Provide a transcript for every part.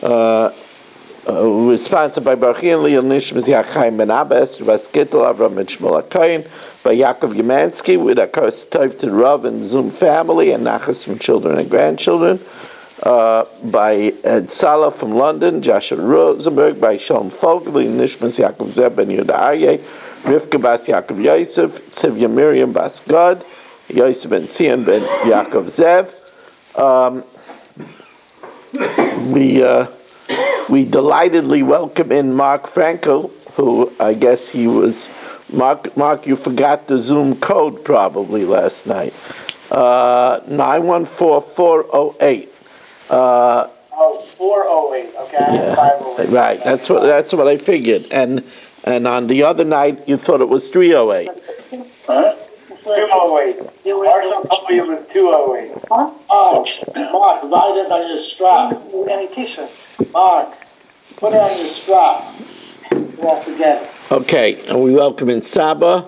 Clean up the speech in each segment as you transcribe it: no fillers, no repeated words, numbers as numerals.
was sponsored by Baruchian Leon Nishmas Yachayim Ben Abbas, Vaskittel Avram and Shmuel HaKoyin, by Yaakov Yamansky, with a curse to the Rav and Zoom family, and Nachas from children and grandchildren, by Ed Salah from London, Joshua Rosenberg, by Shalom Fogli, Nishmas Yaakov Zeb Ben Yehuda Aryeh, Rivka Bas Yaakov Yosef, Tzivya Miriam Bas Gad, Yosef Ben Sion Ben Yaakov Zev. We delightedly welcome in Mark Frankel, who I guess he was, Mark, you forgot the Zoom code probably last night. 914408. 408, okay? Yeah, 508. Right, that's what I figured. And on the other night, you thought it was 308. Huh? 208. Marshall told me it was 208. Huh? Oh, Mark, write it on your strap. Any t-shirts? Mark, put it on your strap. You won't forget it. Okay, and we welcome in Saba,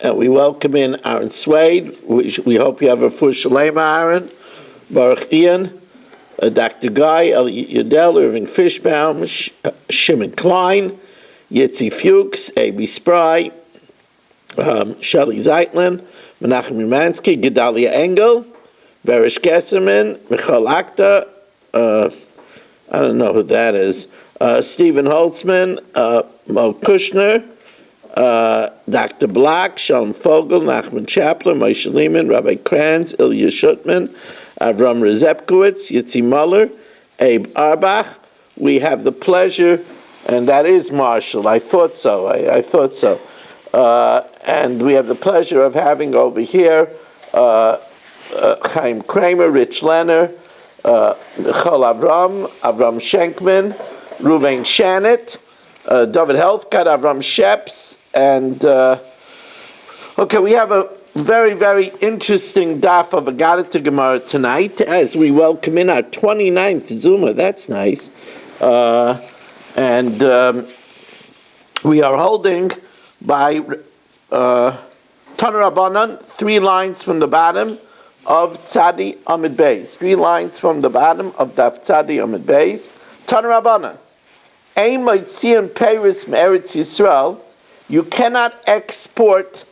and we welcome in Aaron Swade. We hope you have a full Shalema, Aaron. Baruch Ian, Dr. Guy, Elliot Yudel, Irving Fishbaum, Shimon Klein, Yitzi Fuchs, A.B. Spry, Shelley Zeitlin, Menachem Umansky, Gedalia Engel, Berish Gesserman, Michal Agadta, I don't know who that is, Stephen Holtzman, Mo Kushner, Dr. Black, Shalom Fogel, Nachman Chapler, Moshe Lehman, Rabbi Kranz, Ilya Shutman, Avram Rezepkowitz, Yitzi Muller, Abe Arbach. We have the pleasure, and that is Marshall. I thought so. I thought so. And we have the pleasure of having over here Chaim Kramer, Rich Lenner, Michal Avram Shenkman, Ruvain Shanit, David Helfgott, Avram Sheps, and okay, we have a very, very interesting daf of Agadta Gemara tonight as we welcome in our 29th Zuma. That's nice. And we are holding by Tanarabanan, 3 lines from the bottom of Tzadi Amid Beis. 3 lines from the bottom of Daf Tzadi Amid Beis. Tanarabanan. Ein Moitzion Peiros Me'eretz Yisrael. You cannot export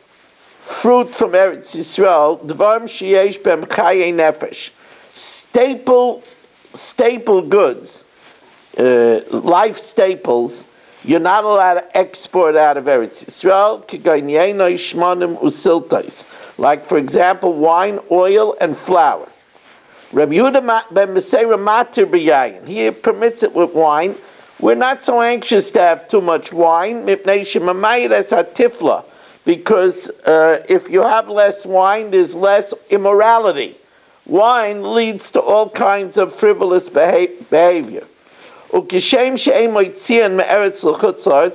fruit from Eretz Yisrael. Dvarim sheyesh b'hem chayei nefesh. Staple goods, life staples, you're not allowed to export out of Eretz Yisrael. Like, for example, wine, oil, and flour. Rabbi Yehuda ben Meseira matir b'yayin. He permits it with wine. We're not so anxious to have too much wine, because if you have less wine, there's less immorality. Wine leads to all kinds of frivolous behavior. It's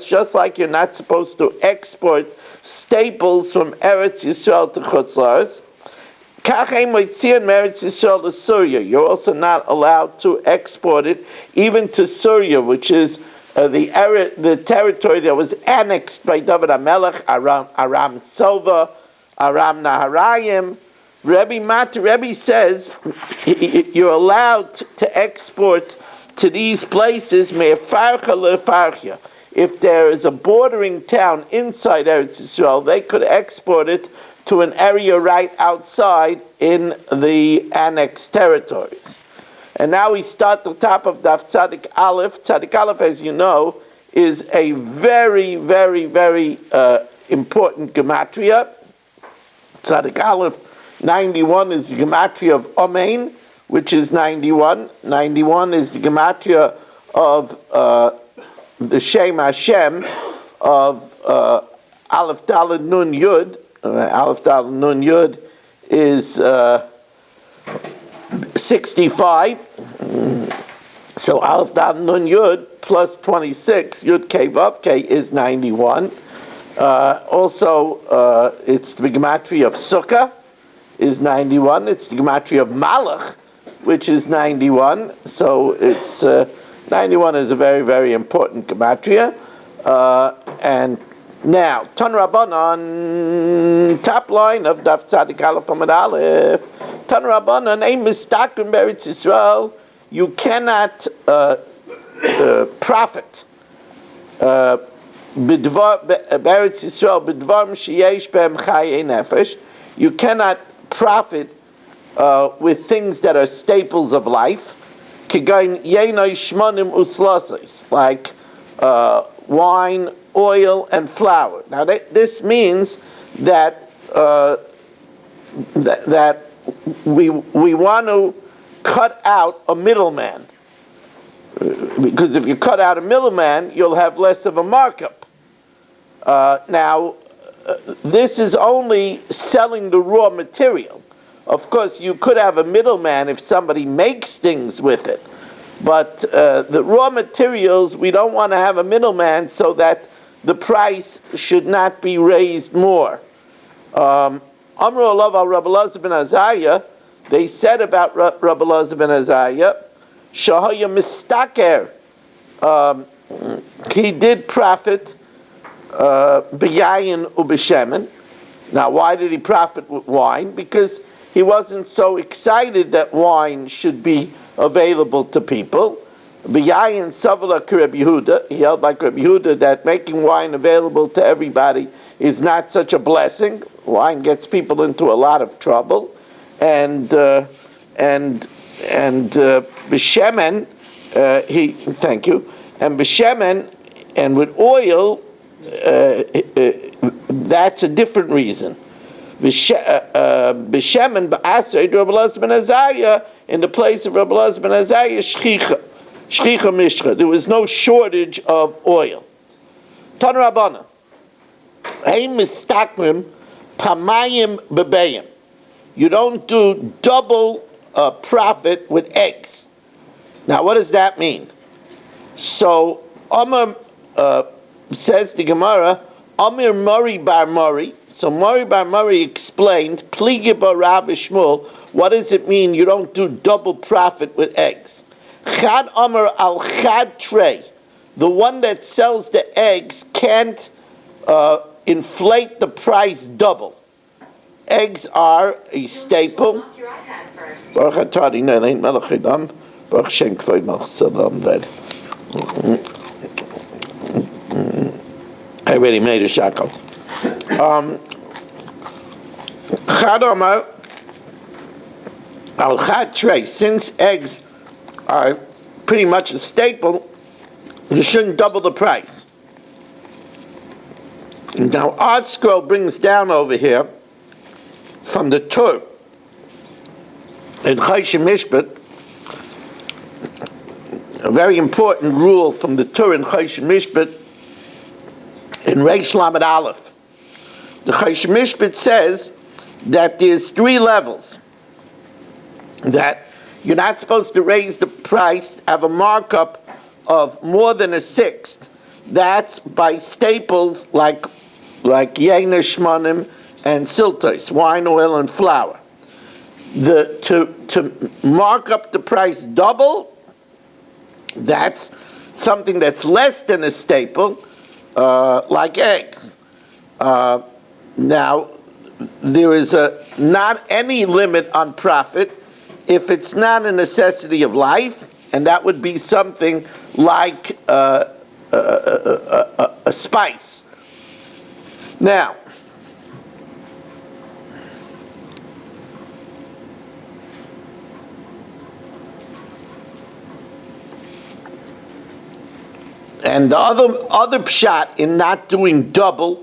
just like you're not supposed to export staples from Eretz Yisrael to Chutz La'aretz. You're also not allowed to export it even to Syria, which is the territory that was annexed by David HaMelech, Aram Sova, Aram Naharayim. Rebbe says you're allowed to export to these places if there is a bordering town inside Eretz Yisrael, they could export it to an area right outside in the annexed territories. And now we start the top of Daf Tzadik Aleph. Tzadik Aleph, as you know, is a very, very, very important gematria. Tzadik Aleph 91 is the gematria of Amen, which is 91. 91 is the gematria of the Shem Hashem of Aleph Daled Nun Yud. Aleph Daled Nun Yud is 65. So Aleph Daled Nun Yud plus 26, Yud Kei Vav Kei, is 91. Also, it's the gematria of Sukkah, is 91. It's the gematria of Malach, which is 91. So it's 91 is a very, very important gematria. And now, Tan Rabbanan, top line of Daf Tzadik Aleph Amud Aleph. Tan Rabbanan, ein mistakim be'eretz Yisrael. You cannot profit. Be'eretz Yisrael, b'dvarim sheyesh be'em chayei nefesh. You cannot profit with things that are staples of life, kigain yenoi shmonim uslasos, like wine, oil, and flour. Now, this means that that we want to cut out a middleman, because if you cut out a middleman, you'll have less of a markup. Now, this is only selling the raw material. Of course, you could have a middleman if somebody makes things with it. But the raw materials, we don't want to have a middleman so that the price should not be raised more. Amru Alav al Rabbi Elazar ben Azariah, they said about Rabbi Elazar ben Azariah, Shahaya mistaker, he did profit b'yayin u'b'shemen. Now, why did he profit with wine? Because he wasn't so excited that wine should be available to people. B'yayin savala Rabbi Yehuda, he held like Rabbi Yehuda that making wine available to everybody is not such a blessing. Wine gets people into a lot of trouble, and b'shemen, thank you, and b'shemen, and with oil, that's a different reason. B'shemen ba'asrei Rabbi Elazar ben Azariah, in the place of Rabbi Elazar ben Azariah, shchicha mishcha. There was no shortage of oil. Tan Rabbana, hey mistakrim pamayim bebayim. You don't do double profit with eggs. Now, what does that mean? So, Amar says the Gemara, Amir Mori bar Mori. So Mori bar Mori explained, Pligi bar Rav Shmuel, what does it mean you don't do double profit with eggs? Chad Amar al Chad Trey, the one that sells the eggs can't inflate the price double. Eggs are a staple. Baruch atah Adonai melech haolam, Baruch Shem kavod melech salam. I already made a shackle. Chad Amar al Chad Trey, since eggs are pretty much a staple, you shouldn't double the price. Now, Art Scroll brings down over here from the Tur in Choshen Mishpat, a very important rule from the Tur in Choshen Mishpat in Reish Lamed Aleph. The Choshen Mishpat says that there's 3 levels, that you're not supposed to raise the price, have a markup of more than a sixth. That's by staples like Yena Shmonim and Siltos, wine, oil, and flour. To mark up the price double, that's something that's less than a staple, like eggs. Now, there is not any limit on profit if it's not a necessity of life, and that would be something like a spice. Now, and the other pshat in not doing double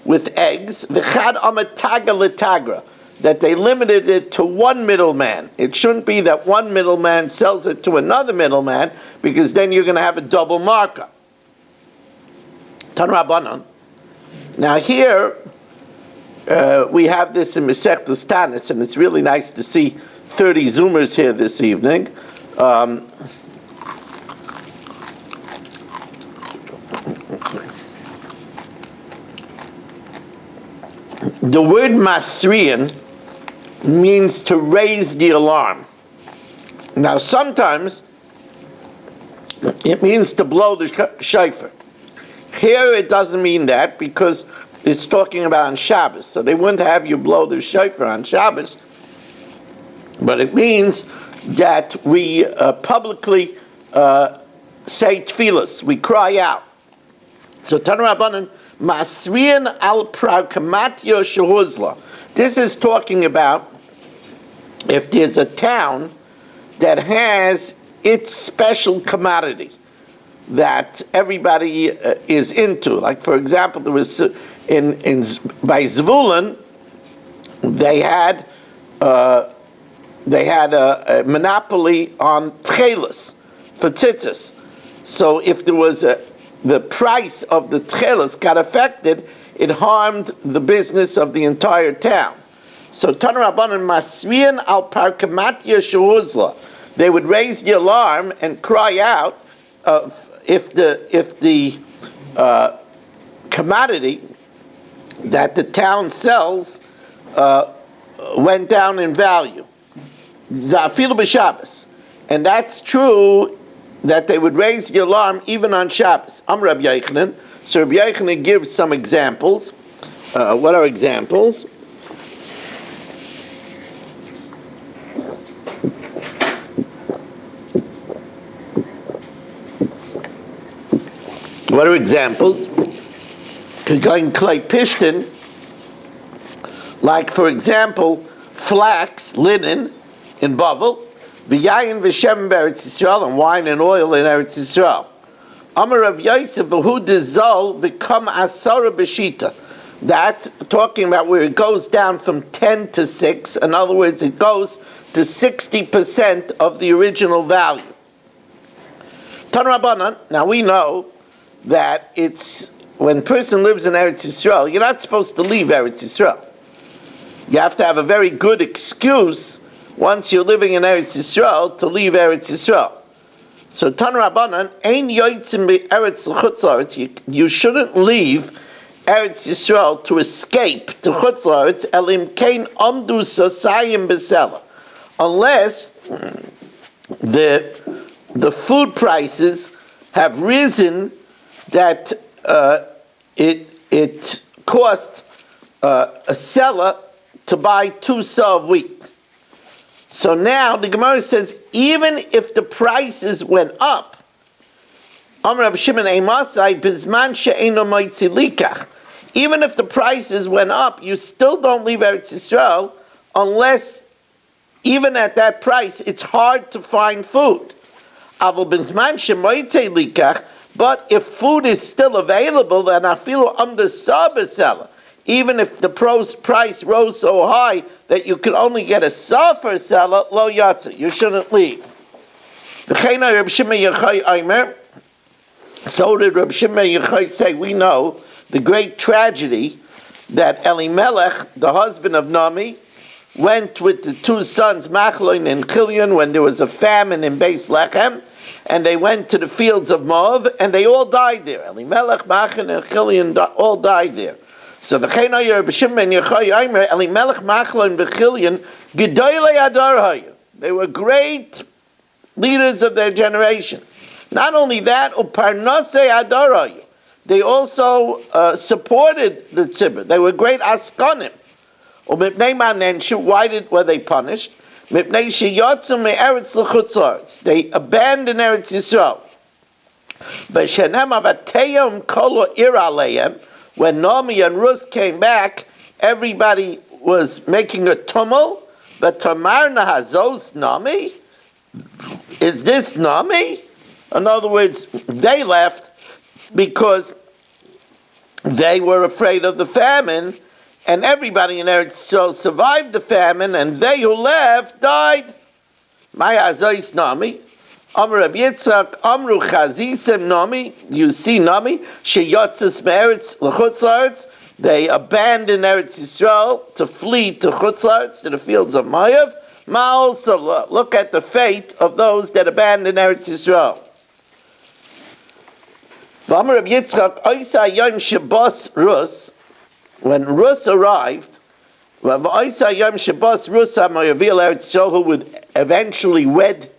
with eggs, v'chad amataga letagra, that they limited it to one middleman. It shouldn't be that one middleman sells it to another middleman, because then you're going to have a double markup. Tan Rabbanan. Now here, we have this in Masechtas Tanis, and it's really nice to see 30 Zoomers here this evening. The word Masriyan means to raise the alarm. Now, sometimes it means to blow the shofar. Here it doesn't mean that, because it's talking about on Shabbos. So they wouldn't have you blow the shofar on Shabbos. But it means that we publicly say tefillas, we cry out. So Tanu Rabbanan, Masrian al Prakamatya Shehuzla. This is talking about if there's a town that has its special commodity that everybody is into. Like, for example, there was by Zvulun, they had a monopoly on tchelas for tzitzis. So if there was the price of the tchelas got affected, it harmed the business of the entire town. So Tanu Rabbanan Masrian al Parkamatya Shehuzla. They would raise the alarm and cry out if the commodity that the town sells went down in value. Afilu b'Shabbos. And that's true that they would raise the alarm even on Shabbos. Rabbi Yochanan. So Rabbi Yochanan gives some examples. What are examples? What are examples? Going clay pishtin, like for example, flax, linen in Bava, v'yayin v'shem be'eretz Yisrael, and wine and oil in Eretz Yisrael. Amar Rav Yosef v'hu dizol v'kam asara b'shita. That's talking about where it goes down from 10 to 6. In other words, it goes to 60% of the original value. Tanu Rabbanan, now we know that it's when a person lives in Eretz Yisrael, you're not supposed to leave Eretz Yisrael. You have to have a very good excuse once you're living in Eretz Yisrael to leave Eretz Yisrael. So Tanu Rabbanan, ein yotzim be'eretz l'chutz la'aretz. You shouldn't leave Eretz Yisrael to escape to chutz la'aretz elim kein amdu sasayim b'sela, unless the food prices have risen that it cost a seller to buy 2 seah of wheat. So now the Gemara says, even if the prices went up, even if the prices went up, you still don't leave Eretz Yisrael unless, even at that price, it's hard to find food. But if food is still available, then even if the price rose so high that you could only get a seah for a seller, lo yatsa, you shouldn't leave. So did Reb Shimon Yochai say, we know the great tragedy that Elimelech, the husband of Nami, went with the 2 sons, Machlon and Chilion, when there was a famine in Beis Lechem, and they went to the fields of Moab, and they all died there. Elimelech, Machlon, and Chilion all died there. So the Reb Shimon Yochai Aimer, Elimelech, Machlon, and Chilion, Gedolei Adar hayu. They were great leaders of their generation. Not only that, Uparnasei Adar hayu. They also supported the tzibur. They were great askanim. Why were they punished? They abandoned Eretz Yisrael. When Naomi and Ruth came back, everybody was making a tumult. But Tamarna Hazos Naomi? Is this Naomi? In other words, they left because they were afraid of the famine, and everybody in Eretz Yisrael survived the famine, and they who left died. Maya Azois Nami, Amr Reb Yitzchak, Amru Chazisem Nami, you see Nami, Sheyotzes Me'eretz L'chutz La'aretz, they abandoned Eretz Yisrael to flee to Chutz La'aretz, to the fields of Moab. Ma also look at the fate of those that abandoned Eretz Yisrael. V'amar Reb Yitzchak, Oisa Yom Shabbos Rus, when Rus arrived, Oisa Yom Shabbos Rus HaMoyavil Eretz Yisrael, who would eventually wed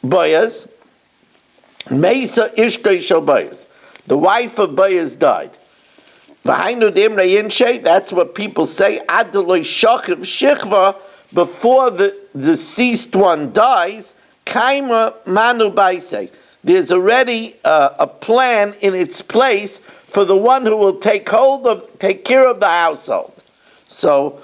Boaz, Meisa Ishtoi Shel Boaz, the wife of Boaz died. V'hainu Dimra Yinshe, that's what people say, Ad Deloi Shachiv Shichva, before the deceased one dies, Kaima Manu Baisei. there's already a plan in its place for the one who will take care of the household. So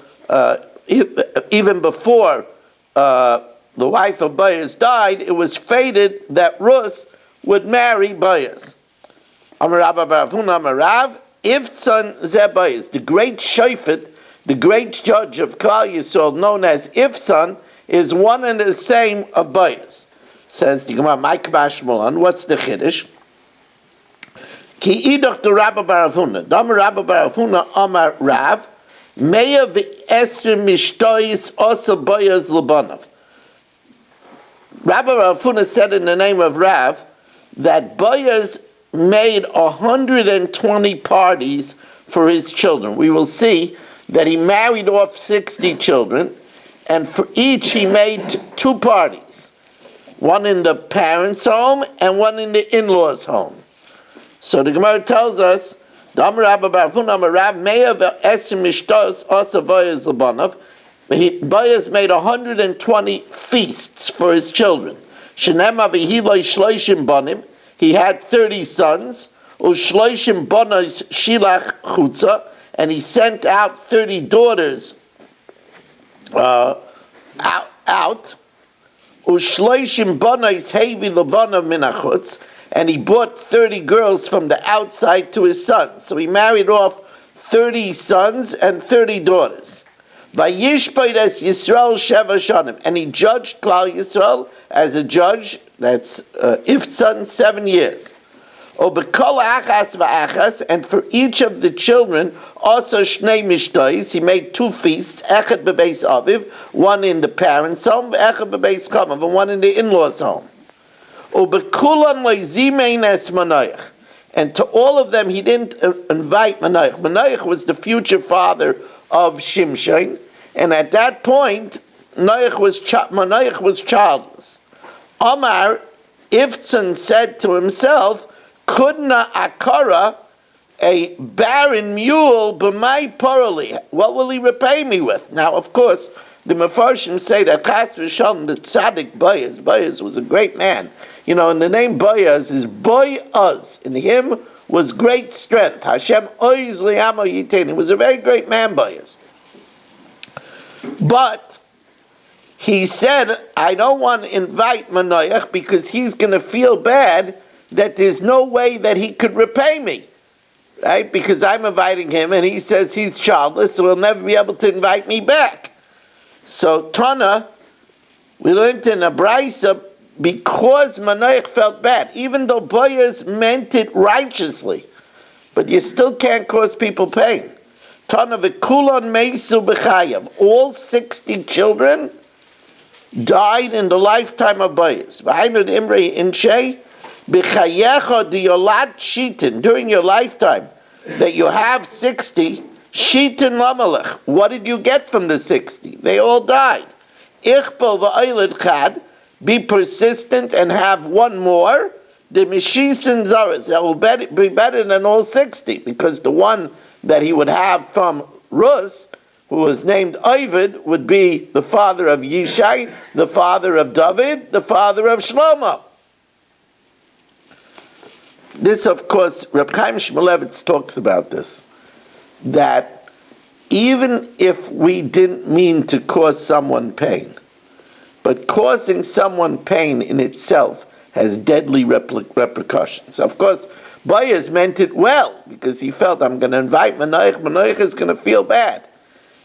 even before the wife of Boaz died, it was fated that Rus would marry Boaz. Amar Rabba bar Avuna Amar Rav, Iftzan ze Boaz, the great shofet, the great judge of Klal Yisrael, known as Iftzan, is one and the same of Boaz. Says the Gemara, Mike Bashmulan, what's the Chiddush? Ki idach the Rabba bar Avuna, Dam Rabba bar Avuna Amar Rav, Meya v'esrim mishtois also Boaz Labanov. Rabba bar Avuna said in the name of Rav that Boaz made 120 parties for his children. We will see that he married off 60 children, and for each he made 2 parties. One in the parents' home and one in the in-laws' home. So the Gemara tells us, Boaz made 120 feasts for his children. He had 30 sons, and he sent out 30 daughters out. And he brought 30 girls from the outside to his sons. So he married off 30 sons and 30 daughters. And he judged Klal Yisrael as a judge, that's Iftzan, 7 years. And for each of the children, also Shnei Mishtois, he made 2 feasts, Echad bebeis Aviv, one in the parents' home, Echad bebeis Chamav, and one in the in-laws' home. And to all of them, he didn't invite Manoach. Manoach was the future father of Shimshon, and at that point, Manoach was childless. Omar, Iftzan said to himself, Kudna akara, a barren mule, b'may parali. What will he repay me with? Now, of course, the Mefarshim say that Chas v'Shalom, the tzaddik Boaz was a great man. You know, and the name Boaz is Boaz. In him was great strength. Hashem oiz li'amo yitain. He was a very great man, Boaz. But he said, I don't want to invite Manoach because he's going to feel bad that there's no way that he could repay me. Right? Because I'm inviting him and he says he's childless, so he'll never be able to invite me back. So Tana, we learned in a Braisa, because Manoach felt bad, even though Boaz meant it righteously, but you still can't cause people pain. Tana v'kulon meisu b'chayav. All 60 children died in the lifetime of Boaz. V'hainu imrei inshay b'chayecha diyolat shitin. During your lifetime, that you have 60, shitin lamalech. What did you get from the 60? They all died. Ichbel v'oiled chad. Be persistent and have one more. The mishisin zaras, that will be better than all 60, because the one that he would have from Rus, who was named Ovid, would be the father of Yishai, the father of David, the father of Shlomo. This, of course, Reb Chaim Shmulevitz talks about this, that even if we didn't mean to cause someone pain, but causing someone pain in itself has deadly repercussions. Of course, Boaz meant it well, because he felt, I'm going to invite Manoach. Manoach is going to feel bad.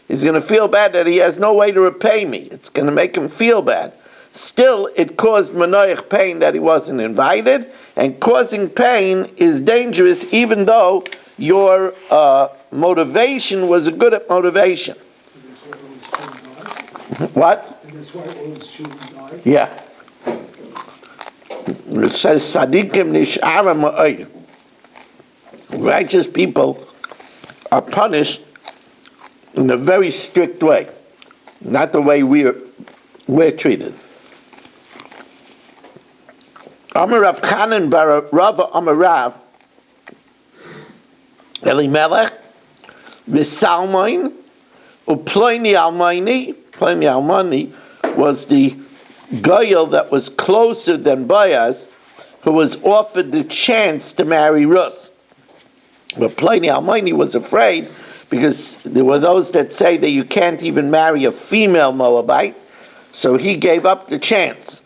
He's going to feel bad that he has no way to repay me. It's going to make him feel bad. Still, it caused Manoach pain that he wasn't invited, and causing pain is dangerous even though your motivation was a good motivation. What? That's why all his children died. Yeah. It says, Sadiqim nish'ara ma'ayr. Righteous people are punished in a very strict way, not the way we're treated. Amar Rav Chanan bar Rava Amar Rav Elimelech v'Salmoin u'Ploini Almaini. Ploini Almaini was the Goyal that was closer than Boaz, who was offered the chance to marry Rus. But Pliny Almighty was afraid because there were those that say that you can't even marry a female Moabite, so he gave up the chance.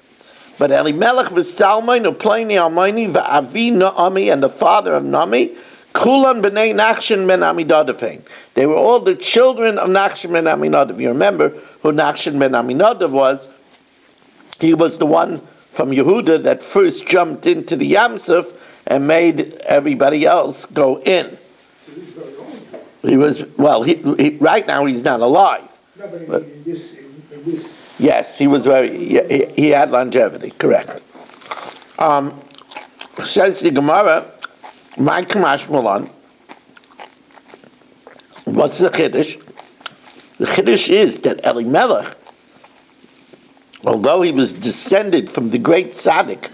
But Elimelech v'Salmon of Pliny Almighty v'Avi Naomi and the father of Naomi, Kulan b'nei Nachshon ben Aminadav. They were all the children of Nachshon ben Aminadav. You remember who Nachshon ben Aminadav was? He was the one from Yehuda that first jumped into the Yamsuf and made everybody else go in. He was, well, he right now he's not alive. No, but But- in this, Yes, he was he had longevity, correct. Says the Gemara, my Kamash Mulan, what's the Chiddush? The Chiddush is that Elimelech, although he was descended from the great tzaddik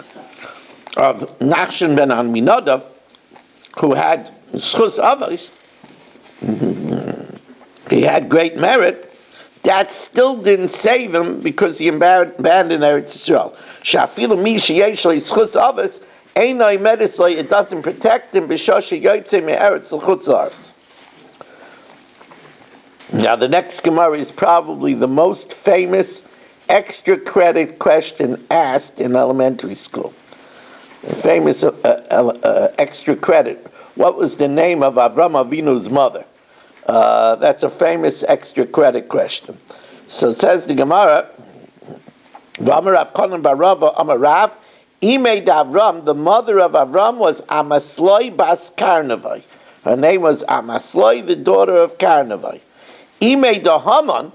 of Nachshon ben Aminadav, who had schus avos, he had great merit, that still didn't save him because he abandoned Eretz Yisrael. Shafilu mi sheyesh le schus avos, einay medisle, it doesn't protect him, b'shosh yoytze me'eretz l'chutz haaretz. Now the next Gemara is probably the most famous extra credit question asked in elementary school. The famous extra credit. What was the name of Avram Avinu's mother? That's a famous extra credit question. So says the Gemara, V'amar Avchanan bar Rava Amar Rav, Imei Avram, the mother of Avram was Amasloi bas Karnavai. Her name was Amasloi, the daughter of Karnavai. Imei da Haman,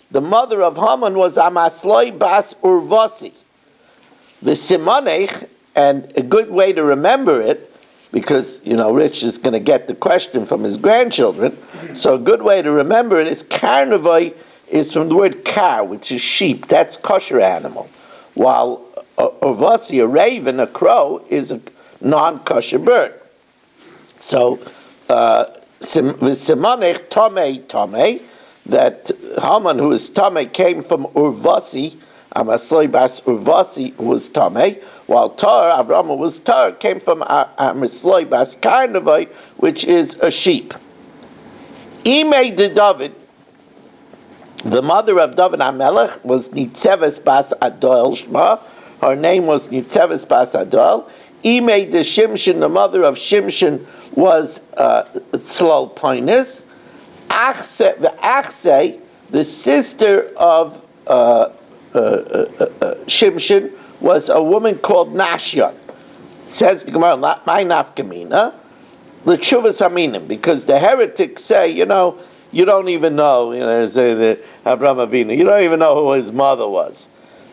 the mother of Haman was Amasloi bas Urvasi. The Simonech, and a good way to remember it, because, Rich is going to get the question from his grandchildren, so a good way to remember it is Karnavai is from the word kar, which is sheep. That's kosher animal. While Urvasi, a raven, a crow, is a non-kosher bird. So, Simonech Tomei, that Haman, who is Tameh, came from Urvasi, Amasloi bas Urvasi, who was Tameh, while Tar, Avram was Tar, came from Amasloi bas Karnavai, which is a sheep. Imei de David, the mother of David HaMelech, was Nitzeves bas Adol Shma. Her name was Nitzeves bas Adol. Imei de Shimshon, the mother of Shimshon, was Tzlol Poinus. Achse, the sister of Shimshon, was a woman called Nashya. Says the Gemara, my nafkamina, the Chuvas Aminim, because the heretics say, you don't even know, say the Avraham Avinu, you don't even know who his mother was.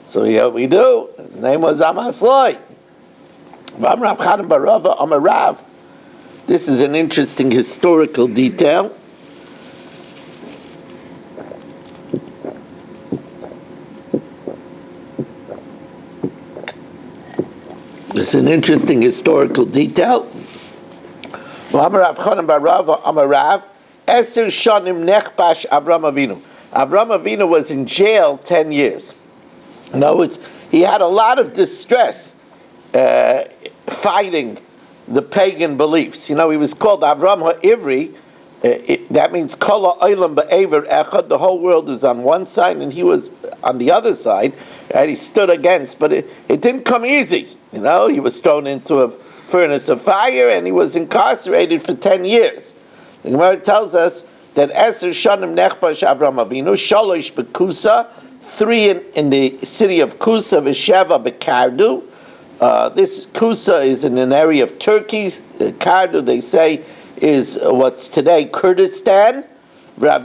So yeah, we do. His name was Amasloi. Rav Chanan bar Rava Amar Rav. This is an interesting historical detail. It's an interesting historical detail. Amar Avchanan bar Rava Amar Rav, Eser Shanim Nechbash Avram Avinu. Avram Avinu was in jail 10 years. In other words, he had a lot of distress fighting the pagan beliefs. He was called Avram HaIvri. That means Kol Ha'olam Ba'ever Echad. The whole world is on one side, and he was on the other side. Right? He stood against, but it didn't come easy. He was thrown into a furnace of fire, and he was incarcerated for 10 years. The Gemara tells us that Eser Shanim Nechbash Avram Avinu, Shalosh Bekusa, 3 in the city of Kusa, Vesheva Bekardu. This Kusa is in an area of Turkey. Kardu, they say, is what's today Kurdistan. 7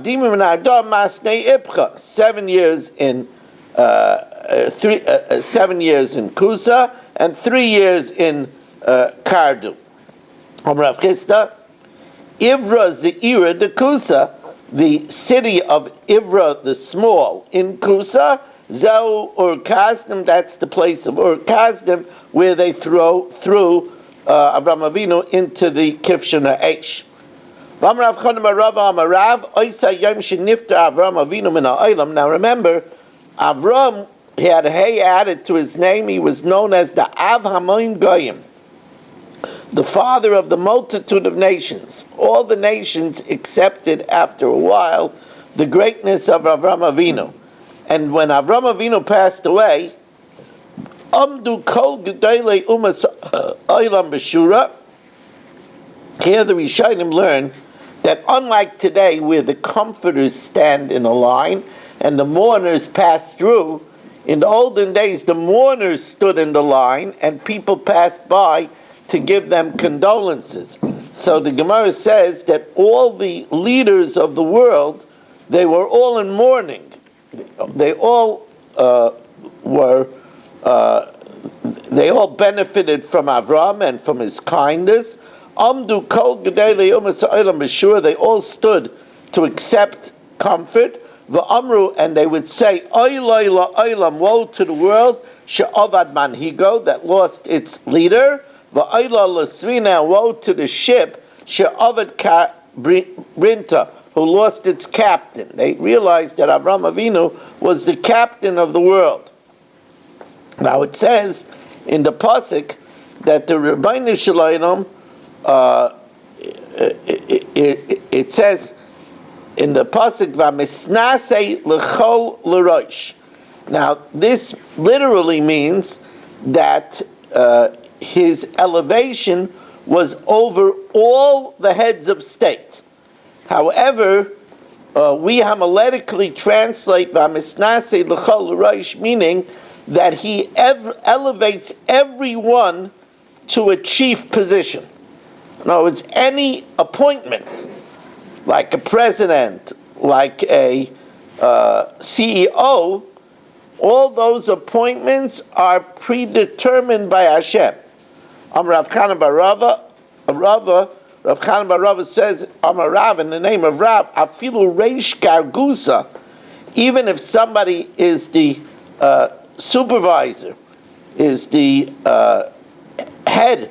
years in 7 years in Kusa and 3 years in Kardu. Rav Chisda, Ivra Zeira de Kusa, the city of Ivra the Small in Kusa, Zeu Ur Kasdim, that's the place of Ur Kasdim, where they threw Avram Avinu into the Kivshan Ha'esh. Now remember, Avram he had a hey added to his name. He was known as the Av Hamoim Goyim, the father of the multitude of nations. All the nations accepted after a while the greatness of Avram Avinu. And when Avram Avinu passed away, Amdu Kol Gedolei Umas Olam B'Shura. Here the Rishonim learn that unlike today, where the comforters stand in a line and the mourners pass through, in the olden days the mourners stood in the line and people passed by to give them condolences. So the Gemara says that all the leaders of the world, they were all in mourning. They all they all benefited from Avram and from his kindness. Amdu kol gedolei umas ha'olam b'shura. They all stood to accept comfort. V'amru, and they would say, Oy loy la'olam, woe to the world, she'ovad manhigo, that lost its leader. V'oy lo l'svina, woe to the ship, she'ovad brinta, who lost its captain. They realized that Avram Avinu was the captain of the world. Now it says in the pasuk that the Rebbeinu Shalom, it says in the pasuk v'misnasei l'chol l'rosh. Now this literally means that his elevation was over all the heads of state. However, we homiletically translate v'misnasei l'chol l'rosh, meaning that he elevates everyone to a chief position. In other words, any appointment, like a president, like a CEO, all those appointments are predetermined by Hashem. Rav Chanan bar Rava says, Rav, in the name of Rav, afilu reish gargusa, even if somebody is the supervisor, is the head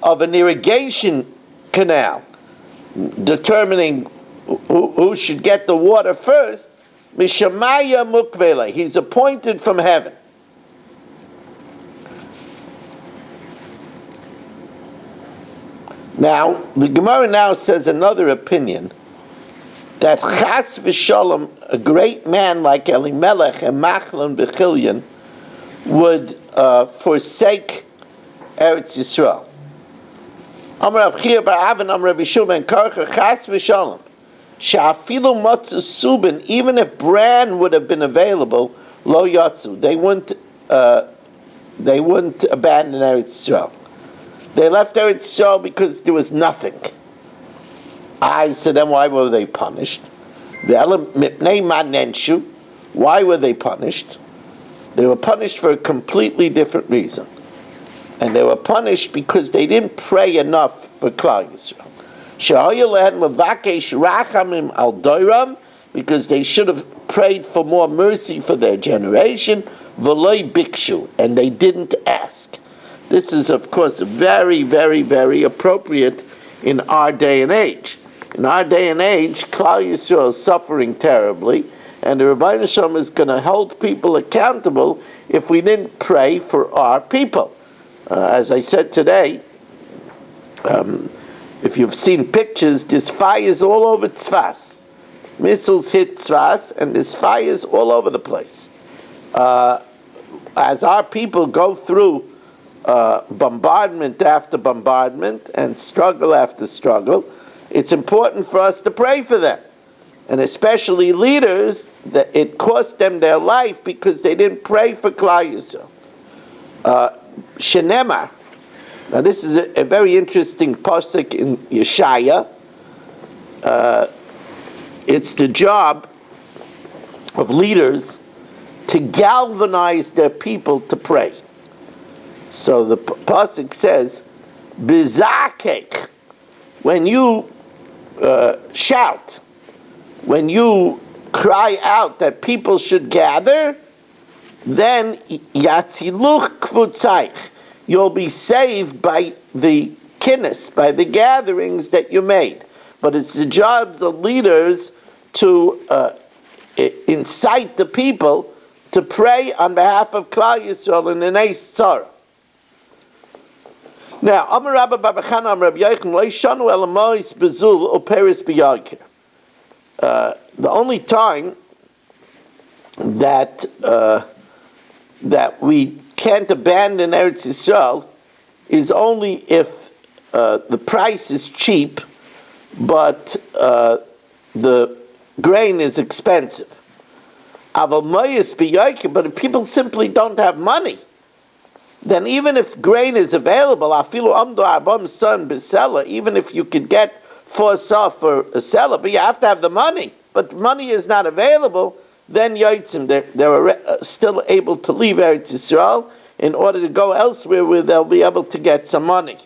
of an irrigation canal, determining who should get the water first, mishamaya mukbele, he's appointed from heaven. Now, the Gemara now says another opinion, that chas v'shalom, a great man like Elimelech and Machlon Bechilyon, would forsake Eretz Yisrael. Amar Rav Chia bar Avin, Amar Rabbi Shimon Karcha, chas v'shalom, she'afilu matzah subin, even if bran would have been available, lo yatzu, they wouldn't abandon Eretz Yisrael. They left Eretz Yisrael because there was nothing. So then why were they punished? Why were they punished? They were punished for a completely different reason. And they were punished because they didn't pray enough for Klal Yisrael. Because they should have prayed for more mercy for their generation, and they didn't ask. This is, of course, very, very, very appropriate in our day and age. In our day and age, Klal Yisrael is suffering terribly, and the Rebbeinu Shalom is going to hold people accountable if we didn't pray for our people. As I said today, if you've seen pictures, there's fires all over Tzfas. Missiles hit Tzfas, and there's fires all over the place. As our people go through bombardment after bombardment and struggle after struggle, it's important for us to pray for them. And especially leaders, that it cost them their life because they didn't pray for Klal Yisrael. Shenemar. Now this is a very interesting pasuk in Yeshaya. It's the job of leaders to galvanize their people to pray. So the pasuk says, "Bizakek," when you shout, when you cry out that people should gather, then yatziluch kvutzaych, you'll be saved by the kinnis, by the gatherings that you made. But it's the jobs of leaders to incite the people to pray on behalf of Klal Yisrael in the Neis Tzara. Now, Amar Rabba Babachana Amar Rabbi Yochanan Lo Yishanu El Mois Bezul Uperis B'Yagir. The only time that we can't abandon Eretz Yisrael is only if the price is cheap, but the grain is expensive. But if people simply don't have money, then even if grain is available, even if you could get 4 sah for a seller, but you have to have the money, but money is not available, then Yotzim, they're still able to leave Eretz Yisrael in order to go elsewhere where they'll be able to get some money.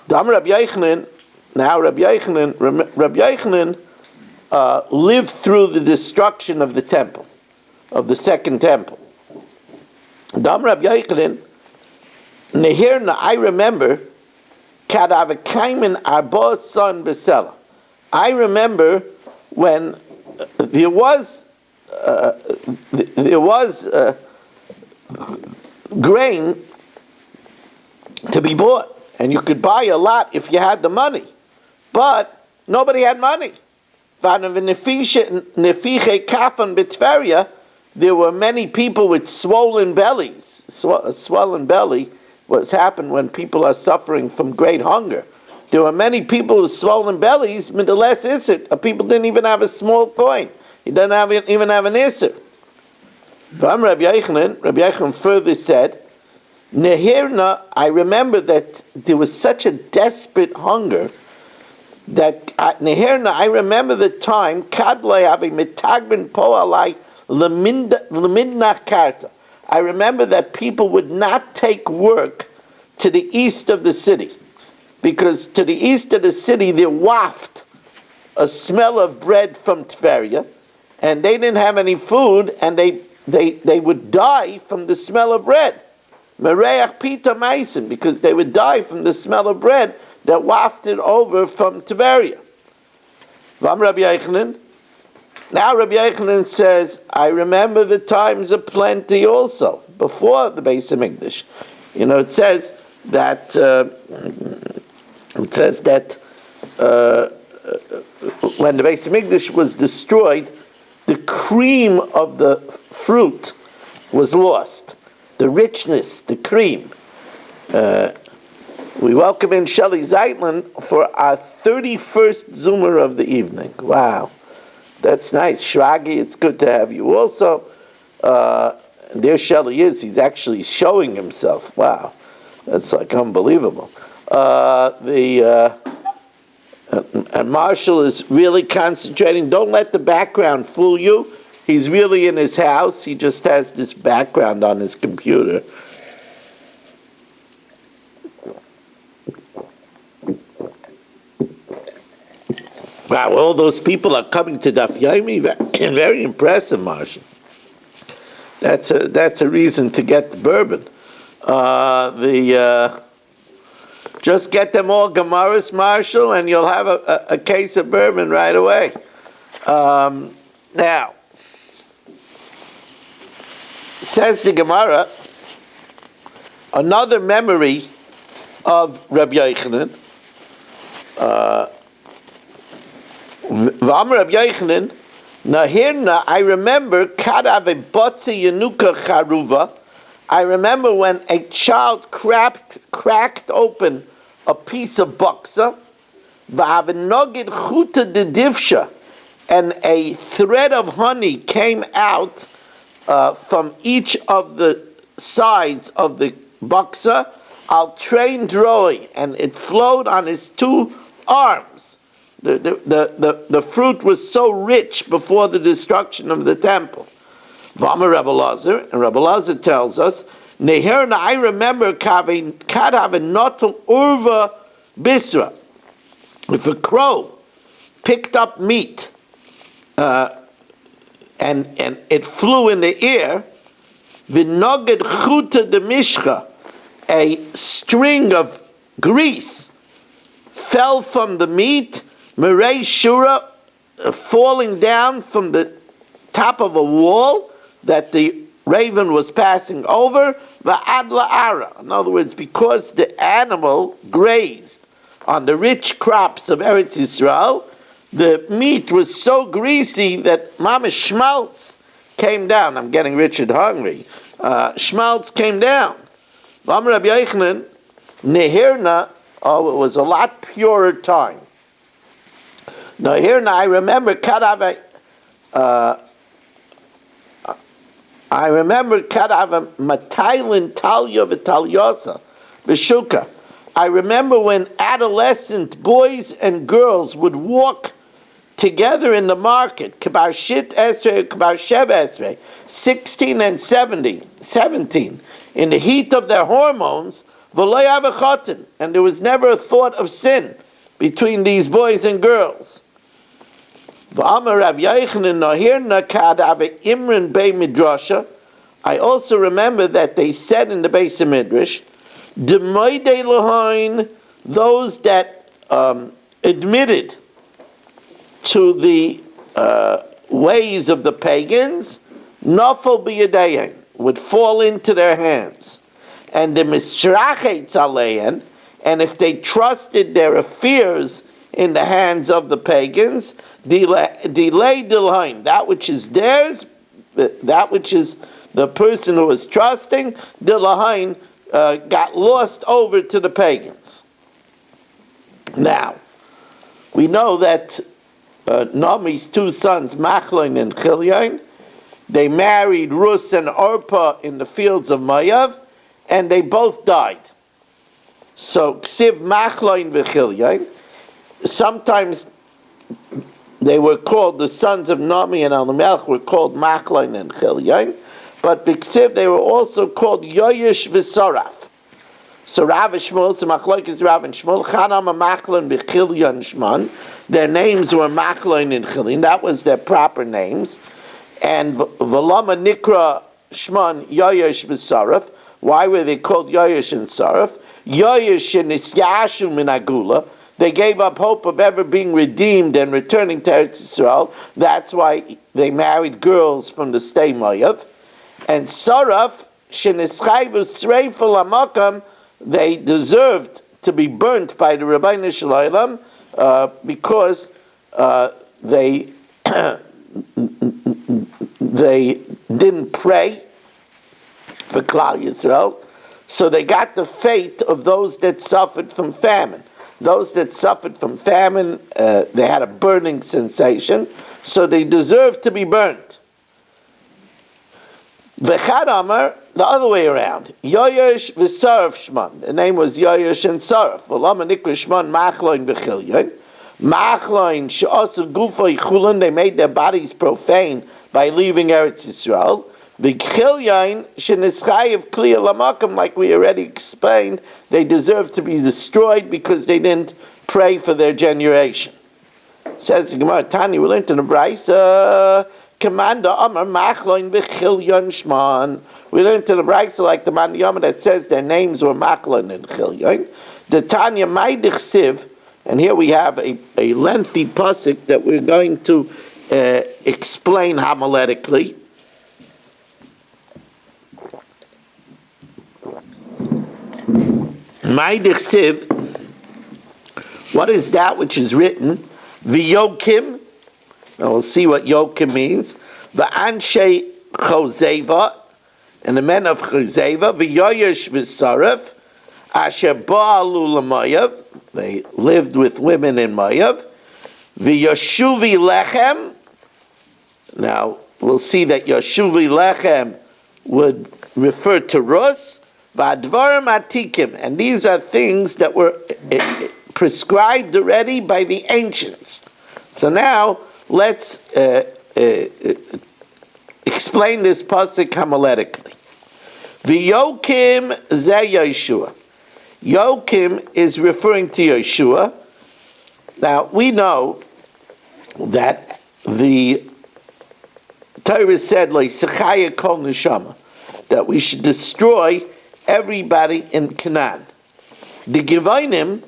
Rabbi Yochanan lived through the destruction of the temple, of the second temple. Rabbi Yochanan, Nehirna, I remember, I remember when there was grain to be bought, and you could buy a lot if you had the money, but nobody had money. There were many people with swollen bellies. A swollen belly happened when people are suffering from great hunger. There were many people with swollen bellies. Middleless Isser. People didn't even have a small coin. He didn't even have an Isser. Rabbi Yochanan further said, Nehirna, I remember that there was such a desperate hunger that Nehirna, I remember the time Kadlai Avi Mitagbin Poalai Lemidna Karta. I remember that people would not take work to the east of the city, because to the east of the city there wafted a smell of bread from Tveria, and they didn't have any food, and they would die from the smell of bread. Mereach Pita Mason, because they would die from the smell of bread that wafted over from Tveria. Vam Rabbi Yochanan. Now Rabbi Yochanan says, I remember the times of plenty also, before the Beis Hamikdash. It says that when the Beis Hamikdash was destroyed, the cream of the fruit was lost. The richness, the cream. We welcome in Shelley Zeitlin for our 31st Zoomer of the evening. Wow. That's nice. Shragi, it's good to have you also. There Shelley is. He's actually showing himself. Wow. That's like unbelievable. And Marshall is really concentrating. Don't let the background fool you. He's really in his house. He just has this background on his computer. Wow, all those people are coming to Daf Yomi. Very impressive, Marshall. That's a reason to get the bourbon. Just get them all Gemaras, Marshall, and you'll have a case of bourbon right away. Now, says the Gemara, another memory of Rabbi Yochanan. V'amar Rabbi Yochanan, Nahirna, I remember Kadav Botze Yenuka Charuva. I remember when a child cracked open a piece of baksa, v'avenogid chuta de divsha, and a thread of honey came out from each of the sides of the baksa, al train droi, and it flowed on his 2 arms. The fruit was so rich before the destruction of the temple. V'amar Rabbi Lazar, and Rabbi Lazar tells us, Neherna, I remember kadav notel urva bisra. If a crow picked up meat and it flew in the air, v'noged chuta de mishcha, a string of grease fell from the meat, merei shura, falling down from the top of a wall, that the raven was passing over, va'ad la'ara. In other words, because the animal grazed on the rich crops of Eretz Yisrael, the meat was so greasy that mamash schmaltz came down. I'm getting Richard hungry. Schmaltz came down. V'amar Rabbi Yochanan, nehirna, oh, it was a lot purer time. Nehirna, I remember Kadav Matailin Talya V'Talyosa B'Shuka. I remember when adolescent boys and girls would walk together in the market, Kabar Shit Esrei, Kabar Shev Esrei, 16 and 17, in the heat of their hormones, V'lo Yavachotin, and there was never a thought of sin between these boys and girls. V'amar Rabbi Yochanan Nahirna Kadav Imran Bei Midrasha. I also remember that they said in the Beis Midrash, Demoidei Lahain, those that admitted to the ways of the pagans, Nafal B'Yadein, would fall into their hands. And the Misrachetz Alein, and if they trusted their affairs in the hands of the pagans, delay Dilhain, that which is theirs, that which is the person who is trusting, Dilhain, got lost over to the pagans. Now, we know that Naomi's two sons, Machlon and Chilyon, they married Rus and Orpah in the fields of Moav, and they both died. So, Ksiv Machlon v'Chilyon, sometimes they were called, the sons of Naomi and Elimelech were called Machlon and Chilyon, but B'Ksiv they were also called Yoyesh v'Soraf. So Rav and Shmuel, so Machlokes Rav and Shmuel, Chanam Machlon v'Chilyon Shman, their names were Machlon and Chilyon, that was their proper names. And V'lama Nikra Shman Yoyesh v'Soraf. Why were they called Yoyesh and Soraf? Yoyesh and Nisyashu min Agula. They gave up hope of ever being redeemed and returning to Eretz Yisrael. That's why they married girls from the state Moav. And Soraf, Shenischayvu Sreifel Amakam, they deserved to be burnt by the Rabbeinu Shalom because they they didn't pray for Klal Yisrael, so they got the fate of those that suffered from famine. Those that suffered from famine, they had a burning sensation, so they deserved to be burnt. V'chad Amar, the other way around. Yoyesh v'Saraf Shman. The name was Yoyesh and Saraf. V'lama nikra Shman Machlon v'Chilyon. Machlon she'asu gufay chulun. They made their bodies profane by leaving Eretz Yisrael. V'Chilyon she'nischayev kliya lamakam. Like we already explained, they deserve to be destroyed because they didn't pray for their generation. Says the Gemara Tani, we learned in the Brisa. Commander Amar Machlon v'Chilyon Shman. We learned to the Brisa like the Man Yom that says their names were Machlon and Chilyon. The Tanya Maidich Siv, and here we have a lengthy pasuk that we're going to explain homiletically. Maidich Siv, what is that which is written? V'yokim. Now we'll see what Yokim means. V'anshe Choseva, and the men of Choseva, v'yoyesh v'saref, asher ba'alu l'mayav, they lived with women in Moav, v'yoshuvi lechem. Now we'll see that Yoshuvi lechem would refer to Rus, v'advarim atikim, and these are things that were prescribed already by the ancients. So now let's explain this pasuk homiletically. V'yokim ze Yeshua. Yokim is referring to Yeshua. Now we know that the Torah said, like Sechaya Kol Neshama, that we should destroy everybody in Canaan. The Gevonim,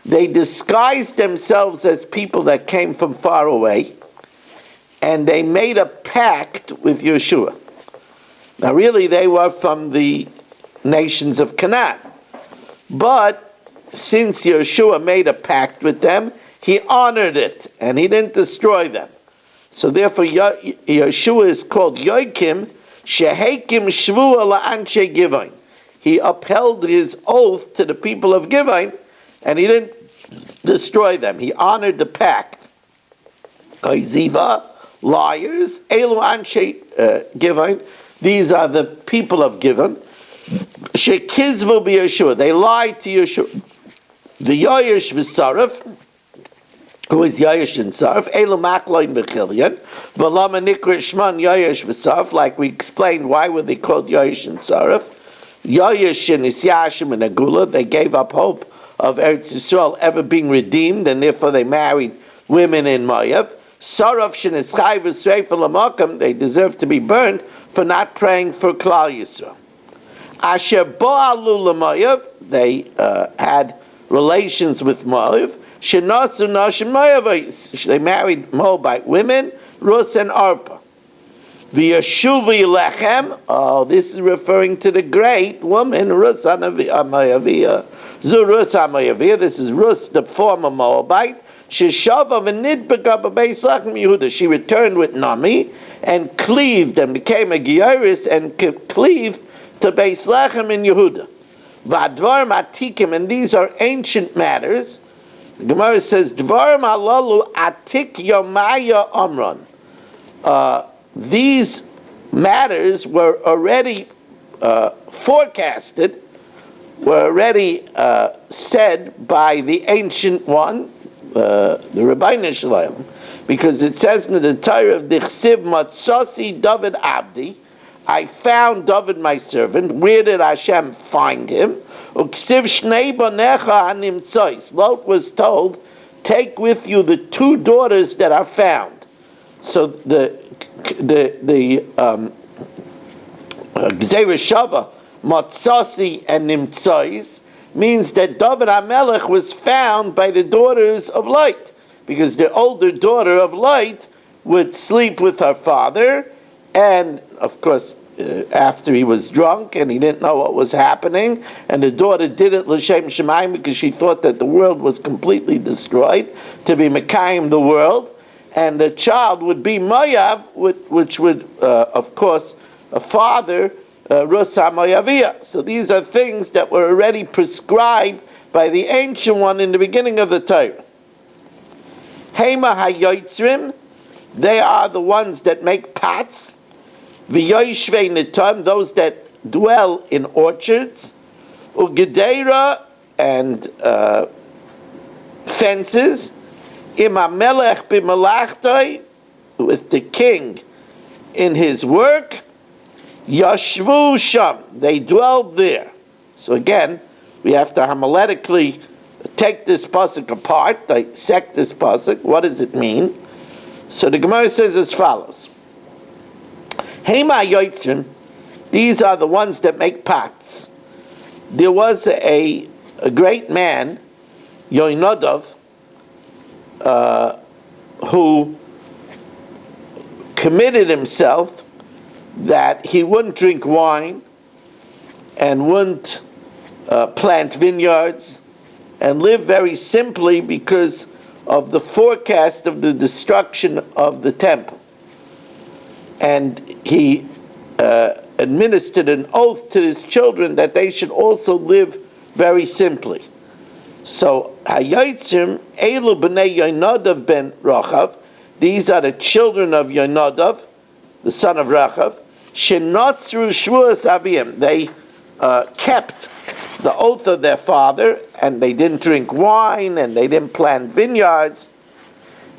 they disguised themselves as people that came from far away, and they made a pact with Yeshua. Now, really, they were from the nations of Canaan. But since Yeshua made a pact with them, he honored it, and he didn't destroy them. So therefore, Yeshua is called Yoikim, Shehekim Shvua La'anshe Givain. He upheld his oath to the people of Givain, and he didn't destroy them. He honored the pact. Ziva, liars, Elu Anshe Givain. These are the people of Givain. Shekizvu b'Yeshua. They lied to Yeshua. The Yayish v'Sarif, who is Yayish and Sarif, Elu Makloin v'Chilyan, V'lama Nikra Shman Yayish v'Sarif, like we explained, why were they called Yayish and Sarif? Yayish and Isyashim and Agula, they gave up hope of Eretz Yisrael ever being redeemed, and therefore they married women in Moav. Saraf Shenischai v'Sreif Lamakam, they deserve to be burned for not praying for Klal Yisrael. Asher Bo'alu L'Moav, they had relations with Moav. Shenasu Nashim Moavite, they married Moabite women, Rus and Arpa. V'Yeshuvi Lechem, oh, this is referring to the great woman, Rus Amayavia. Rus Amayavia, this is Rus, the former Moabite. Sheshava v'nidbeka b'beis Lechem Yehuda. She returned with Nami and cleaved and became a Gioris and cleaved to Beis Lechem in Yehuda. V'advar matikim, and these are ancient matters. The Gemara says, Dvar malalu atik yomaya amron. These matters were already forecasted, were already said by the ancient one, the Rabbeinu Shalom, because it says in the Torah of Dichsiv Matzasi David Avdi, I found David my servant. Where did Hashem find him? Uksiv Shnei Banecha Hanimtzois. Lot was told, take with you the two daughters that are found. So the Gzeira Shava, Matzasi and Nimtzois, means that David HaMelech was found by the daughters of Light, because the older daughter of Light would sleep with her father, and of course after he was drunk and he didn't know what was happening, and the daughter did it l'shem shemaim because she thought that the world was completely destroyed, to be Mekayim the world, and the child would be Moav, which would of course a father Rus HaMoaviyah. So these are things that were already prescribed by the ancient one in the beginning of the Torah. Hema hayotzrim, they are the ones that make pots. V'yoyshvei netam, those that dwell in orchards. Ugedeira, and fences. Im hamelech b'melachtoi, with the king in his work. Yashvu sham, they dwelled there. So again, we have to homiletically take this pasuk apart, dissect this pasuk. What does it mean? So the Gemara says as follows: Hema yotzrim, these are the ones that make pots. There was a great man, Yoinadav, who committed himself that he wouldn't drink wine and wouldn't plant vineyards and live very simply because of the forecast of the destruction of the temple. And he administered an oath to his children that they should also live very simply. So, Hayotzim, Elu b'nei Yoinadav ben Rachav, these are the children of Yoinadav, the son of Rachav. Shenotzru shvuas avim, they kept the oath of their father, and they didn't drink wine, and they didn't plant vineyards.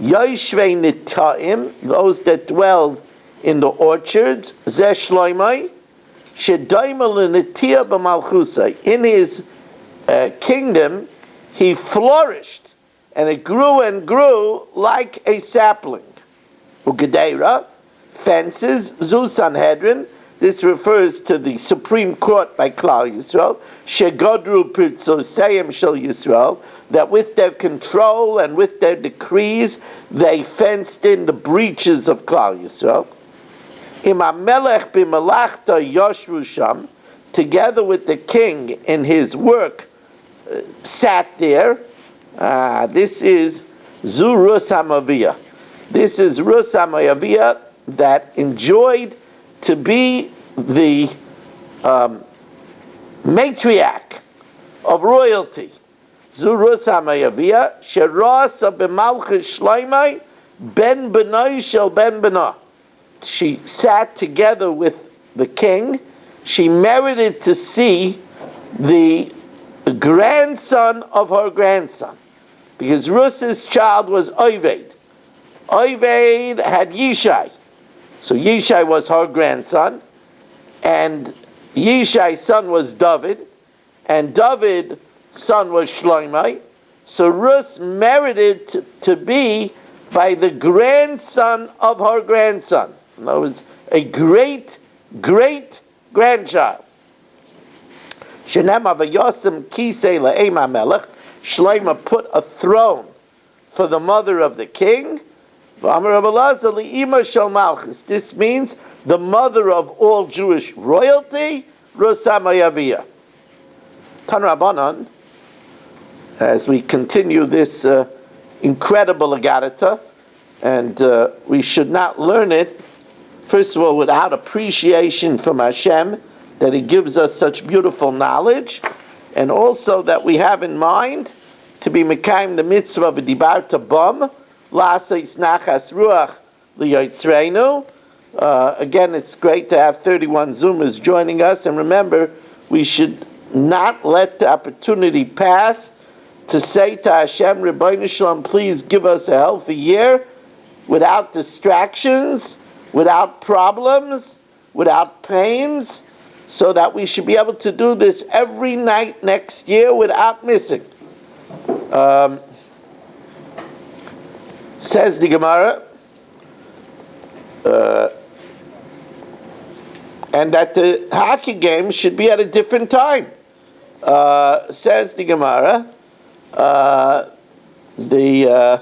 Yoshvei nitaim, those that dwelled in the orchards. Zeh shloimai, shedaima l'netia b'malchusai. In his kingdom, he flourished, and it grew and grew like a sapling. Ugedeira, fences, Zu Sanhedrin, this refers to the Supreme Court by Klal Yisrael, Shegodru Pirtzoseim Shel Yisrael, that with their control and with their decrees, they fenced in the breaches of Klal Yisrael. Im HaMelech b'malachta yoshvu sham, together with the king in his work, sat there. This is Zu Rus HaMaviyah. This is Rus HaMaviyah that enjoyed to be the matriarch of royalty. Zu Rus HaMaviyah, Sherasa b'malchus shleimai, ben benoi shel ben benah. She sat together with the king. She merited to see the grandson of her grandson, because Rus's child was Oved. Oved had Yishai, so Yishai was her grandson, and Yishai's son was David, and David's son was Shloimeh. So Rus merited to be by the grandson of her grandson. In other words, a great, great grandchild. Shloimeh put a throne for the mother of the king. This means the mother of all Jewish royalty, Rus HaMaviyah. Tan Rabbanan, as we continue this incredible Agadta, and we should not learn it, first of all, without appreciation from Hashem, that He gives us such beautiful knowledge, and also that we have in mind to be mekayim the mitzvah of dibarta bam, la'asais nachas ruach liyotzreinu. Again, it's great to have 31 Zoomers joining us, and remember, we should not let the opportunity pass to say to Hashem, Rebbeinu Shalom, please give us a healthy year, without distractions, without problems, without pains, so that we should be able to do this every night next year without missing. Says the Gemara, and that the hockey game should be at a different time. Says the Gemara, the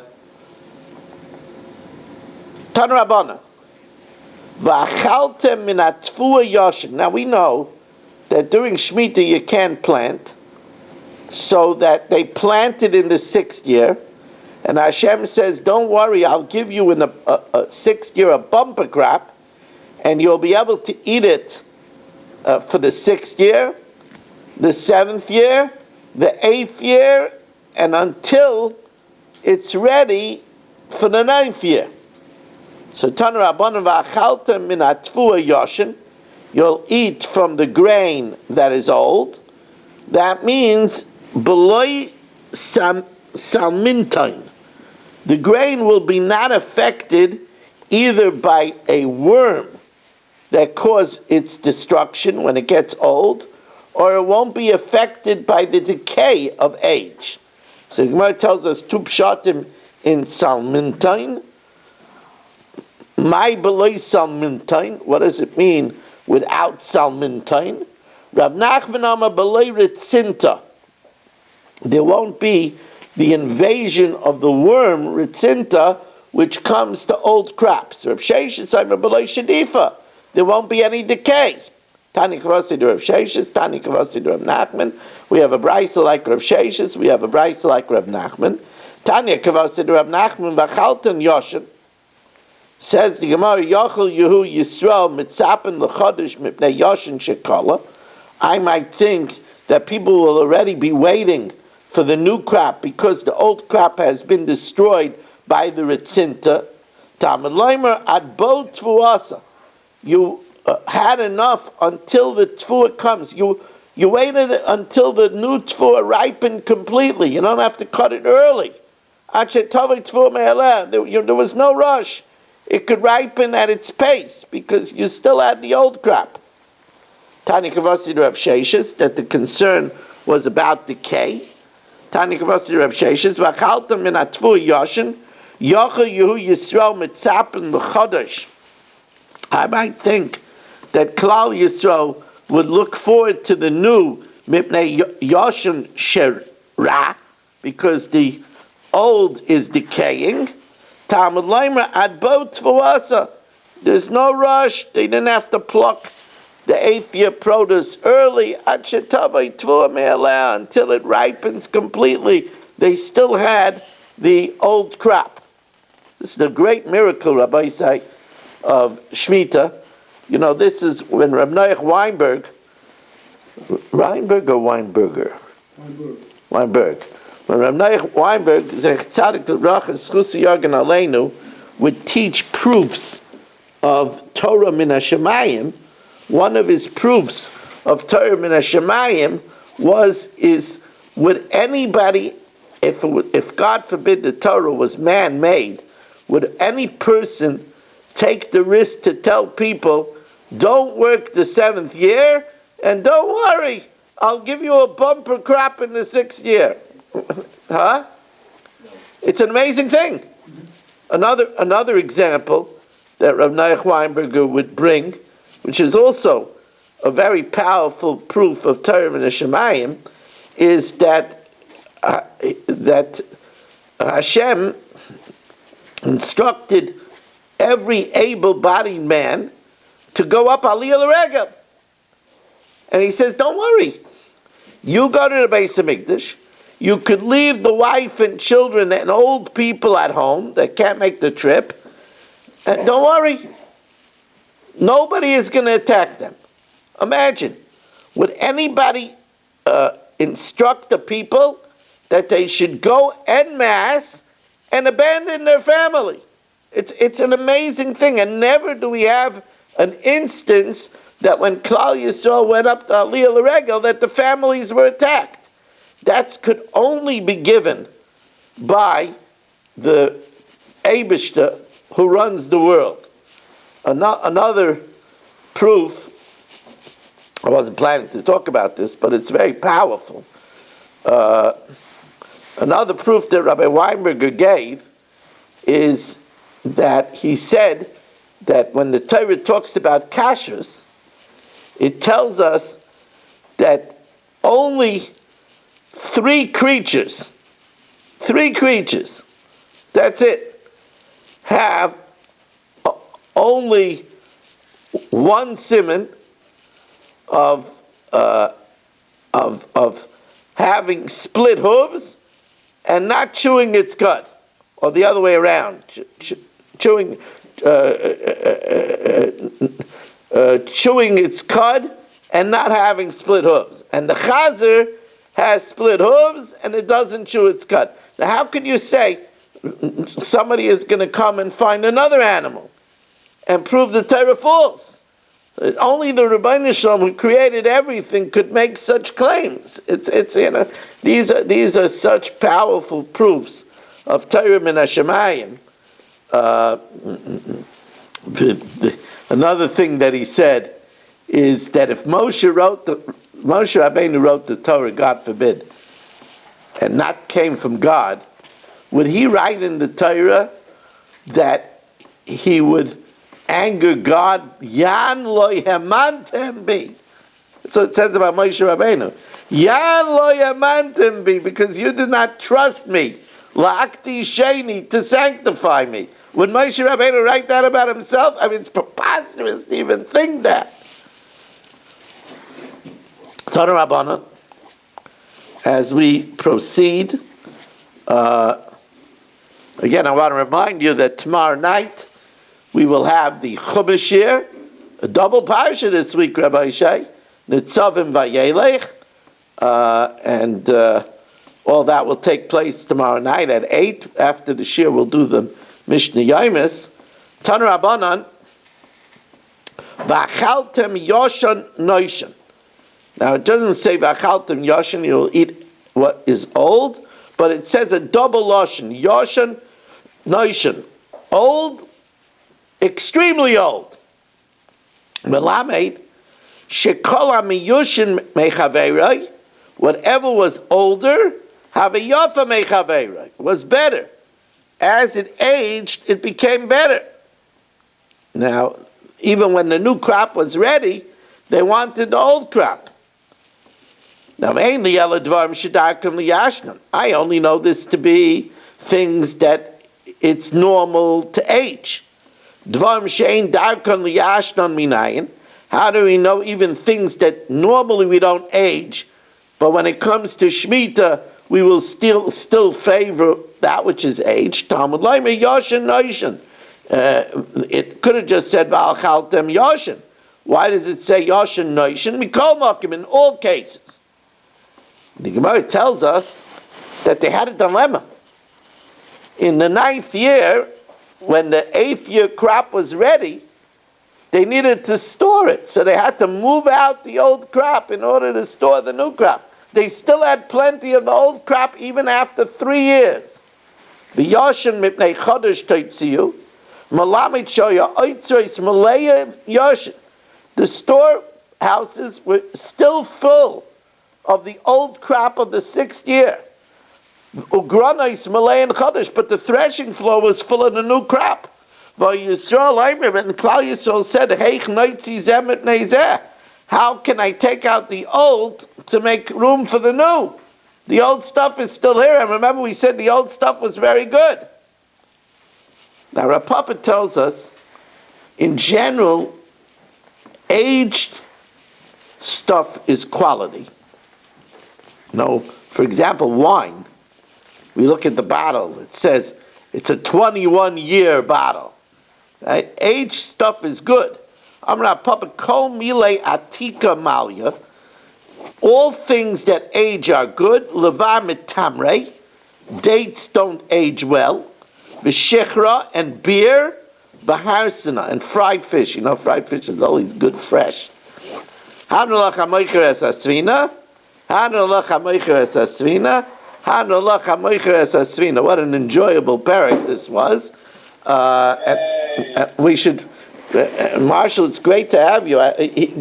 Tan Rabbana, v'achaltem min atfua yoshin. Now we know that during Shemitah you can't plant, so that they planted in the 6th year, and Hashem says, don't worry, I'll give you in a 6th year a bumper crop, and you'll be able to eat it for the 6th year, the 7th year, the 8th year, and until it's ready for the 9th year. So Tan Rabbanan v'achalta min atfua yoshin, you'll eat from the grain that is old. That means beloy salmintain. The grain will be not affected either by a worm that causes its destruction when it gets old, or it won't be affected by the decay of age. So the Gemara tells us two pshatim in salmintain. My beloy salmintain. What does it mean without salmintain? Rav Nachman Amar beloy ritzinta. There won't be the invasion of the worm ritzinta, which comes to old crops. Rav Sheshes Amar beloy shedifa. There won't be any decay. Tani Kavasi to Rav Sheshes, Tani Kavasi to Rav Nachman. We have a brayso like Rav Sheshes. We have a brayso like Rav Nachman. Tani Kavasi to Rav Nachman v'chalten yoshin. Says the Gemara, Yochel Yehu Yisrael mitzapen l'chodesh mipnei yoshin shekala. I might think that people will already be waiting for the new crop because the old crop has been destroyed by the ritzinta. Talmud Leimer ad bo tvuasa. You had enough until the tfuah comes. You waited until the new tfuah ripened completely. You don't have to cut it early. There was no rush. It could ripen at its pace because you still had the old crop. Tani Kavasi Rav Sheshes, that the concern was about decay. Tani Kavasi Rav Sheshes, v'achaltam min atfu yoshin, yocha yehu Yisrael mitzapen l'chodesh. I might think that Klal Yisrael would look forward to the new mipnei yoshin shera, because the old is decaying. Talmud Leimer ad bo tvuasa. There's no rush. They didn't have to pluck the 8th year produce early until it ripens completely. They still had the old crop. This is the great miracle, Rabbi Isai, of Shemitah. You know, this is when Reb Noach Weinberg or Weinberger? Weinberg. When Reb Noach Weinberg, Zech Tzadik L'Bracha Schusi Yagen Aleinu, would teach proofs of Torah Min HaShemayim. One of his proofs of Torah Min HaShemayim would anybody, if God forbid the Torah was man-made, would any person take the risk to tell people, don't work the 7th year, and don't worry, I'll give you a bumper crop in the 6th year? Huh? It's an amazing thing. Another example that Rav Noach Weinberger would bring, which is also a very powerful proof of Torah Min HaShemayim, is that Hashem instructed every able-bodied man to go up Aliyah L'Regel. And he says, don't worry. You go to the Beis HaMikdash. You could leave the wife and children and old people at home that can't make the trip. And don't worry. Nobody is going to attack them. Imagine. Would anybody instruct the people that they should go en masse and abandon their family? It's an amazing thing. And never do we have an instance that when Klal Yisrael went up to Aliyah L'Regel that the families were attacked. That could only be given by the Eibishter who runs the world. Another proof, I wasn't planning to talk about this, but it's very powerful. Another proof that Rabbi Weinberger gave is that he said that when the Torah talks about kashrus, it tells us that only three creatures, that's it, have only one siman of having split hooves and not chewing its cud, or the other way around, chewing its cud and not having split hooves. And the chazer has split hooves and it doesn't chew its cud. Now how can you say somebody is going to come and find another animal and prove the Torah false? Only the Rebbeinu Shalom who created everything could make such claims. It's these are such powerful proofs of Torah Min HaShemayim. Another thing that he said is that if Moshe Rabbeinu wrote the Torah, God forbid, and not came from God, would he write in the Torah that he would anger God? Yan lo yamantem bi. So it says about Moshe Rabbeinu. Yan lo yamantem bi, because you did not trust me. La'akti sheni, to sanctify me. Would Moshe Rabbeinu write that about himself? I mean, it's preposterous to even think that. Tana Rabbana, as we proceed, again, I want to remind you that tomorrow night we will have the Chumash here, a double parsha this week, Rabbi Shai, Nitzavim Vayelech, and all that will take place tomorrow night at 8. After the shir, we'll do the Mishnah Yomis. Tana Rabbanan, V'achaltem Yoshan Noishan. Now it doesn't say V'achaltem Yoshan, you'll eat what is old, but it says a double Loshan, Yoshan Noishan. Old, extremely old. Melamed, Shekol HaMiyushin Mechaveiroi, whatever was older, Havayofa Mechaveiroi, was better. As it aged, it became better. Now, even when the new crop was ready, they wanted the old crop. Now, I only know this to be things that it's normal to age. Dvarim she'ein darkon liyashnon minayin. How do we know even things that normally we don't age, but when it comes to Shemitah, we will still favor that which is aged? Talmud Laimei Yoshin Noishin. It could have just said V'alchaltem Yoshin. Why does it say Yoshin Noishin? Mikol Mokim in all cases. The Gemara tells us that they had a dilemma. In the 9th year, when the 8th year crop was ready, they needed to store it. So they had to move out the old crop in order to store the new crop. They still had plenty of the old crop even after 3 years. The Yoshin mipnei chodesh toitziyu, malamit shoya oitzois maleya Yoshin. The storehouses were still full of the old crop of the 6th year. Ugranois maleya chodesh, but the threshing floor was full of the new crop. Yisrael and Klal Yisrael said, how can I take out the old to make room for the new? The old stuff is still here, and remember we said the old stuff was very good. Now Rav Papa tells us, in general, aged stuff is quality. For example, wine. We look at the bottle, it says it's a 21-year bottle. Right? Aged stuff is good. Amra Papa Kol Mile Atika Malya. All things that age are good. Levar Mitamre. Dates don't age well. V'shechra and beer. V'harsana and fried fish. Fried fish is always good fresh. Hanulach HaMoicher Es Asvina. Hanulach HaMoicher Es Asvina. Hanulach HaMoicher Es Asvina. What an enjoyable parak this was. We should, Marshall, it's great to have you.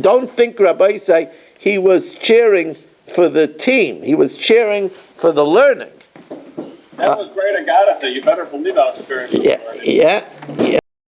Don't think Rabbi say he was cheering for the team. He was cheering for the learning. That was great, Agadta. You better believe I was cheering for the learning. Yeah.